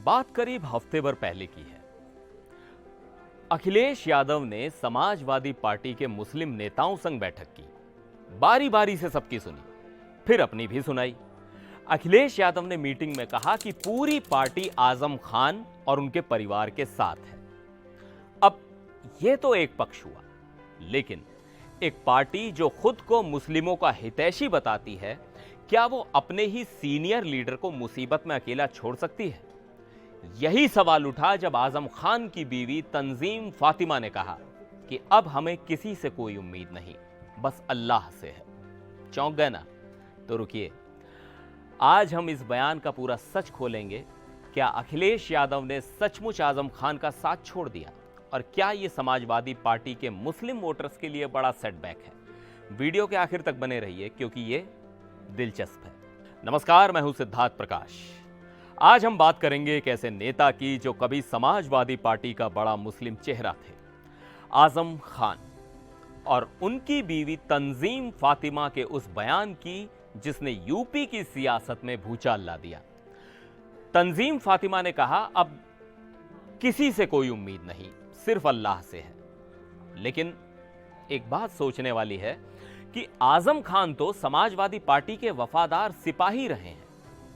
बात करीब हफ्ते भर पहले की है। अखिलेश यादव ने समाजवादी पार्टी के मुस्लिम नेताओं संग बैठक की। बारी बारी से सबकी सुनी, फिर अपनी भी सुनाई। अखिलेश यादव ने मीटिंग में कहा कि पूरी पार्टी आजम खान और उनके परिवार के साथ है। अब यह तो एक पक्ष हुआ, लेकिन एक पार्टी जो खुद को मुस्लिमों का हितैषी बताती है, क्या वो अपने ही सीनियर लीडर को मुसीबत में अकेला छोड़ सकती है? यही सवाल उठा जब आजम खान की बीवी तंजीम फातिमा ने कहा कि अब हमें किसी से कोई उम्मीद नहीं, बस अल्लाह से है। चौंक गए ना? तो रुकिए, आज हम इस बयान का पूरा सच खोलेंगे। क्या अखिलेश यादव ने सचमुच आजम खान का साथ छोड़ दिया? और क्या यह समाजवादी पार्टी के मुस्लिम वोटर्स के लिए बड़ा सेटबैक है? वीडियो के आखिर तक बने रहिए, क्योंकि यह दिलचस्प है। नमस्कार, मैं हूं सिद्धार्थ प्रकाश। आज हम बात करेंगे एक ऐसे नेता की जो कभी समाजवादी पार्टी का बड़ा मुस्लिम चेहरा थे, आजम खान, और उनकी बीवी तंजीम फातिमा के उस बयान की जिसने यूपी की सियासत में भूचाल ला दिया। तंजीम फातिमा ने कहा, अब किसी से कोई उम्मीद नहीं, सिर्फ अल्लाह से है। लेकिन एक बात सोचने वाली है कि आजम खान तो समाजवादी पार्टी के वफादार सिपाही रहे हैं,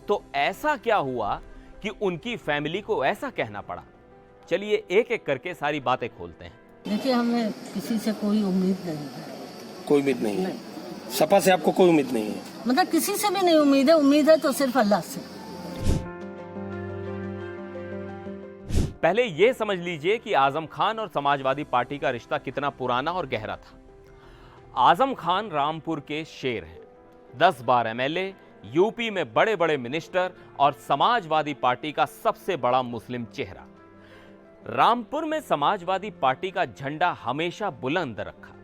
तो ऐसा क्या हुआ कि उनकी फैमिली को ऐसा कहना पड़ा? चलिए एक एक करके सारी बातें खोलते हैं। देखिए, हमें किसी से कोई उम्मीद नहीं है। कोई उम्मीद नहीं है? सपा से आपको कोई उम्मीद नहीं है? मतलब किसी से भी नहीं उम्मीद है। उम्मीद है तो सिर्फ अल्लाह से। पहले यह समझ लीजिए कि आजम खान और समाजवादी पार्टी का रिश्ता कितना पुराना और गहरा था। आजम खान रामपुर के शेर हैं, 10 बार एमएलए, यूपी में बड़े बड़े मिनिस्टर और समाजवादी पार्टी का सबसे बड़ा मुस्लिम चेहरा। रामपुर में समाजवादी पार्टी का झंडा हमेशा बुलंद रखा,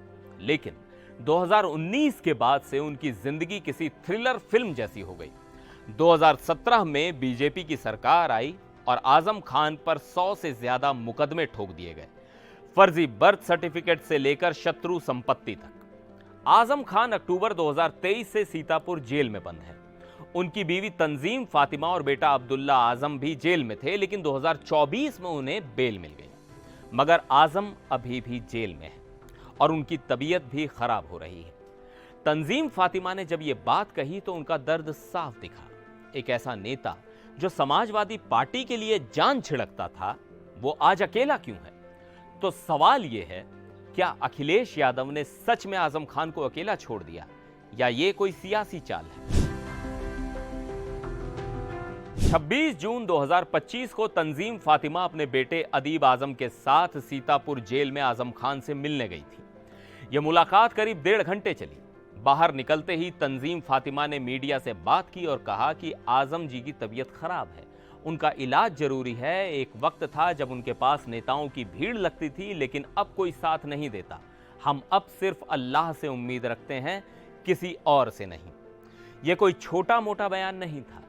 लेकिन 2019 के बाद से उनकी जिंदगी किसी थ्रिलर फिल्म जैसी हो गई। 2017 में बीजेपी की सरकार आई और आजम खान पर 100 से ज्यादा मुकदमे ठोक दिए गए, फर्जी बर्थ सर्टिफिकेट से लेकर शत्रु संपत्ति तक। आजम खान अक्टूबर 2023 से सीतापुर जेल में बंद है। उनकी बीवी तंजीम फातिमा और बेटा अब्दुल्ला आजम भी जेल में थे, लेकिन 2024 में उन्हें बेल मिल गई। मगर आजम अभी भी जेल में है और उनकी तबीयत भी खराब हो रही है। तंजीम फातिमा ने जब यह बात कही तो उनका दर्द साफ दिखा। एक ऐसा नेता जो समाजवादी पार्टी के लिए जान छिड़कता था, वो आज अकेला क्यों है? तो सवाल यह है, क्या अखिलेश यादव ने सच में आजम खान को अकेला छोड़ दिया, या यह कोई सियासी चाल है? 26 जून 2025 को तंजीम फातिमा अपने बेटे अदीब आजम के साथ सीतापुर जेल में आजम खान से मिलने गई थी। यह मुलाकात करीब 1.5 घंटे चली। बाहर निकलते ही तंजीम फातिमा ने मीडिया से बात की और कहा कि आजम जी की तबीयत खराब है, उनका इलाज जरूरी है। एक वक्त था जब उनके पास नेताओं की भीड़ लगती थी, लेकिन अब कोई साथ नहीं देता। हम अब सिर्फ अल्लाह से उम्मीद रखते हैं, किसी और से नहीं। यह कोई छोटा मोटा बयान नहीं था,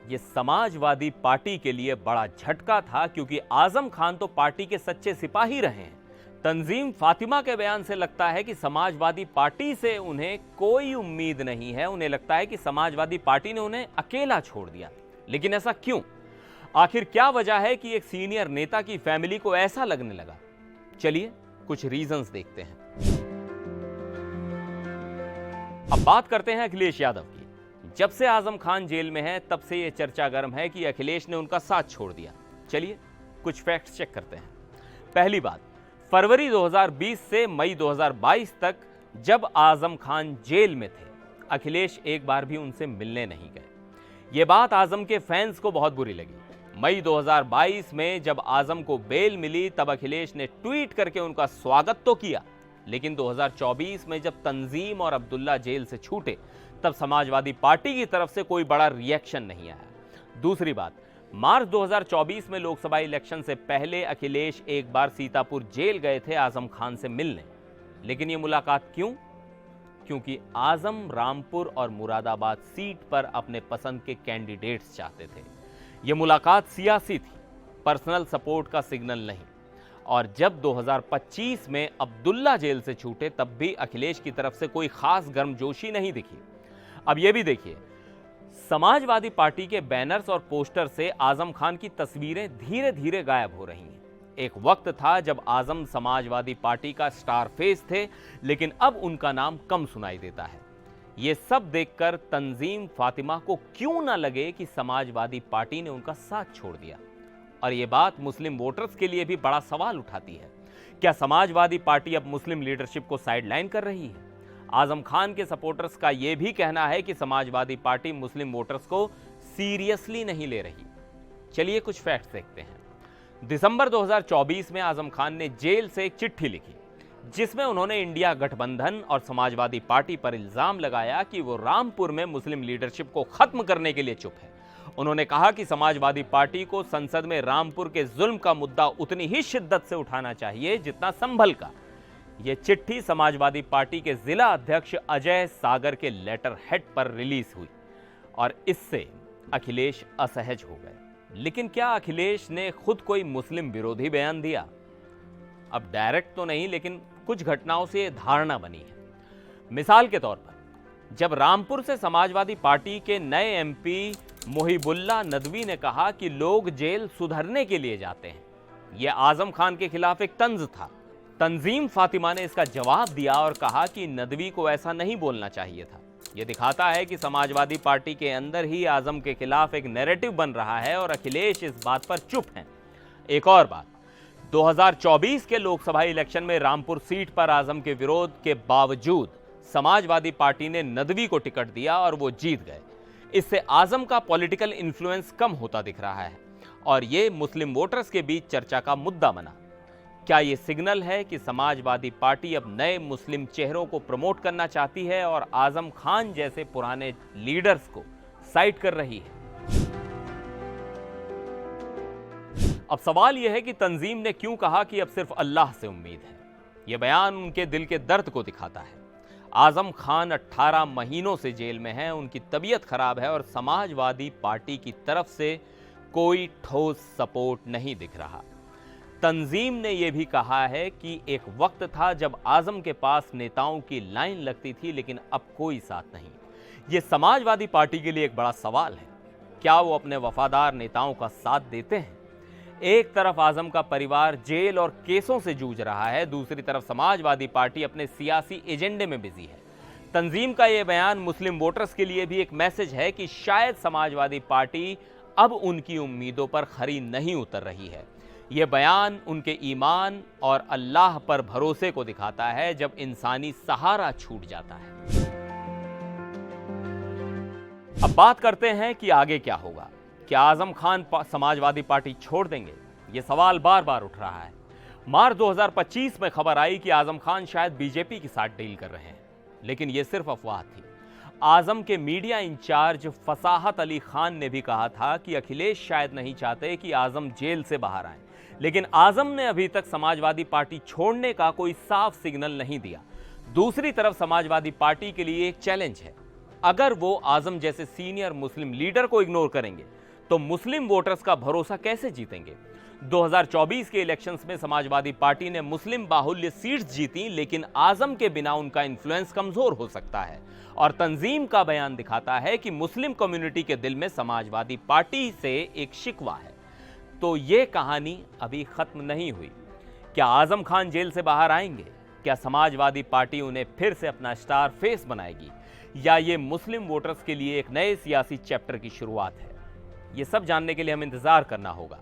यह समाजवादी पार्टी के लिए बड़ा झटका था, क्योंकि आजम खान तो पार्टी के सच्चे सिपाही रहे हैं। तंजीम फातिमा के बयान से लगता है कि समाजवादी पार्टी से उन्हें कोई उम्मीद नहीं है। उन्हें लगता है कि समाजवादी पार्टी ने उन्हें अकेला छोड़ दिया। लेकिन ऐसा क्यों? आखिर क्या वजह है कि एक सीनियर नेता की फैमिली को ऐसा लगने लगा? चलिए कुछ रीजंस देखते हैं। अब बात करते हैं अखिलेश यादव की। जब से आजम खान जेल में है, तब से यह चर्चा गर्म है कि अखिलेश ने उनका साथ छोड़ दिया। चलिए कुछ फैक्ट्स चेक करते हैं। पहली बात, फरवरी 2020 से मई 2022 तक जब आजम खान जेल में थे, अखिलेश एक बार भी उनसे मिलने नहीं गए। यह बात आजम के फैंस को बहुत बुरी लगी। मई 2022 में जब आजम को बेल मिली, तब अखिलेश ने ट्वीट करके उनका स्वागत तो किया, लेकिन 2024 में जब तंजीम और अब्दुल्ला जेल से छूटे, तब समाजवादी पार्टी की तरफ से कोई बड़ा रिएक्शन नहीं आया। दूसरी बात, मार्च 2024 में लोकसभा इलेक्शन से पहले अखिलेश एक बार सीतापुर जेल गए थे आजम खान से मिलने, लेकिन यह मुलाकात क्यों? क्योंकि आजम रामपुर और मुरादाबाद सीट पर अपने पसंद के कैंडिडेट्स चाहते थे। यह मुलाकात सियासी थी, पर्सनल सपोर्ट का सिग्नल नहीं। और जब 2025 में अब्दुल्ला जेल से छूटे, तब भी अखिलेश की तरफ से कोई खास गर्मजोशी नहीं दिखी। अब यह भी देखिए, समाजवादी पार्टी के बैनर्स और पोस्टर से आजम खान की तस्वीरें धीरे धीरे गायब हो रही हैं। एक वक्त था जब आजम समाजवादी पार्टी का स्टार फेस थे, लेकिन अब उनका नाम कम सुनाई देता है। ये सब देखकर तंजीम फातिमा को क्यों ना लगे कि समाजवादी पार्टी ने उनका साथ छोड़ दिया। और ये बात मुस्लिम वोटर्स के लिए भी बड़ा सवाल उठाती है। क्या समाजवादी पार्टी अब मुस्लिम लीडरशिप को साइडलाइन कर रही है? आजम खान के सपोर्टर्स का यह भी कहना है कि समाजवादी पार्टी मुस्लिम वोटर्स को सीरियसली नहीं ले रही। चलिए कुछ फैक्ट्स देखते हैं। दिसंबर 2024 में आजम खान ने जेल से एक चिट्ठी लिखी, जिसमें उन्होंने इंडिया गठबंधन और समाजवादी पार्टी पर इल्जाम लगाया कि वो रामपुर में मुस्लिम लीडरशिप को खत्म करने के लिए चुप है। उन्होंने कहा कि समाजवादी पार्टी को संसद में रामपुर के जुल्म का मुद्दा उतनी ही शिद्दत से उठाना चाहिए जितना संभल का। यह चिट्ठी समाजवादी पार्टी के जिला अध्यक्ष अजय सागर के लेटर हेड पर रिलीज हुई और इससे अखिलेश असहज हो गए। लेकिन क्या अखिलेश ने खुद कोई मुस्लिम विरोधी बयान दिया? अब डायरेक्ट तो नहीं, लेकिन कुछ घटनाओं से धारणा बनी है। मिसाल के तौर पर जब रामपुर से समाजवादी पार्टी के नए एमपी मोहिबुल्ला नदवी ने कहा कि लोग जेल सुधरने के लिए जाते हैं, यह आजम खान के खिलाफ एक तंज था। तंजीम फातिमा ने इसका जवाब दिया और कहा कि नदवी को ऐसा नहीं बोलना चाहिए था। यह दिखाता है कि समाजवादी पार्टी के अंदर ही आजम के खिलाफ एक नैरेटिव बन रहा है और अखिलेश इस बात पर चुप हैं। एक और बात, 2024 के लोकसभा इलेक्शन में रामपुर सीट पर आजम के विरोध के बावजूद समाजवादी पार्टी ने नदवी को टिकट दिया और वो जीत गए। इससे आजम का पॉलिटिकल इन्फ्लुएंस कम होता दिख रहा है और ये मुस्लिम वोटर्स के बीच चर्चा का मुद्दा बना। क्या ये सिग्नल है कि समाजवादी पार्टी अब नए मुस्लिम चेहरों को प्रमोट करना चाहती है और आजम खान जैसे पुराने लीडर्स को साइड कर रही है? अब सवाल यह है कि तंजीम ने क्यों कहा कि अब सिर्फ अल्लाह से उम्मीद है। यह बयान उनके दिल के दर्द को दिखाता है। आजम खान 18 महीनों से जेल में हैं, उनकी तबीयत खराब है और समाजवादी पार्टी की तरफ से कोई ठोस सपोर्ट नहीं दिख रहा। तंजीम ने यह भी कहा है कि एक वक्त था जब आजम के पास नेताओं की लाइन लगती थी, लेकिन अब कोई साथ नहीं। यह समाजवादी पार्टी के लिए एक बड़ा सवाल है। क्या वो अपने वफादार नेताओं का साथ देते हैं? एक तरफ आजम का परिवार जेल और केसों से जूझ रहा है, दूसरी तरफ समाजवादी पार्टी अपने सियासी एजेंडे में बिजी है। तंजीम का यह बयान मुस्लिम वोटर्स के लिए भी एक मैसेज है कि शायद समाजवादी पार्टी अब उनकी उम्मीदों पर खरी नहीं उतर रही है। यह बयान उनके ईमान और अल्लाह पर भरोसे को दिखाता है जब इंसानी सहारा छूट जाता है। अब बात करते हैं कि आगे क्या होगा। क्या आजम खान समाजवादी पार्टी छोड़ देंगे? यह सवाल बार बार उठ रहा है। मार्च 2025 में खबर आई कि आजम खान शायद बीजेपी के साथ डील कर रहे हैं, लेकिन यह सिर्फ अफवाह थी। आजम के मीडिया इंचार्ज फसाहत अली खान ने भी कहा था कि अखिलेश शायद नहीं चाहते कि आजम जेल से बाहर आए, लेकिन आजम ने अभी तक समाजवादी पार्टी छोड़ने का कोई साफ सिग्नल नहीं दिया। दूसरी तरफ समाजवादी पार्टी के लिए एक चैलेंज है। अगर वो आजम जैसे सीनियर मुस्लिम लीडर को इग्नोर करेंगे तो मुस्लिम वोटर्स का भरोसा कैसे जीतेंगे? 2024 के इलेक्शंस में समाजवादी पार्टी ने मुस्लिम बाहुल्य सीट्स जीती, लेकिन आजम के बिना उनका इन्फ्लुएंस कमजोर हो सकता है। और तंजीम का बयान दिखाता है कि मुस्लिम कम्युनिटी के दिल में समाजवादी पार्टी से एक शिकवा है। तो ये कहानी अभी खत्म नहीं हुई। क्या आजम खान जेल से बाहर आएंगे? क्या समाजवादी पार्टी उन्हें फिर से अपना स्टार फेस बनाएगी, या ये मुस्लिम वोटर्स के लिए एक नए सियासी चैप्टर की शुरुआत है? ये सब जानने के लिए हमें इंतजार करना होगा।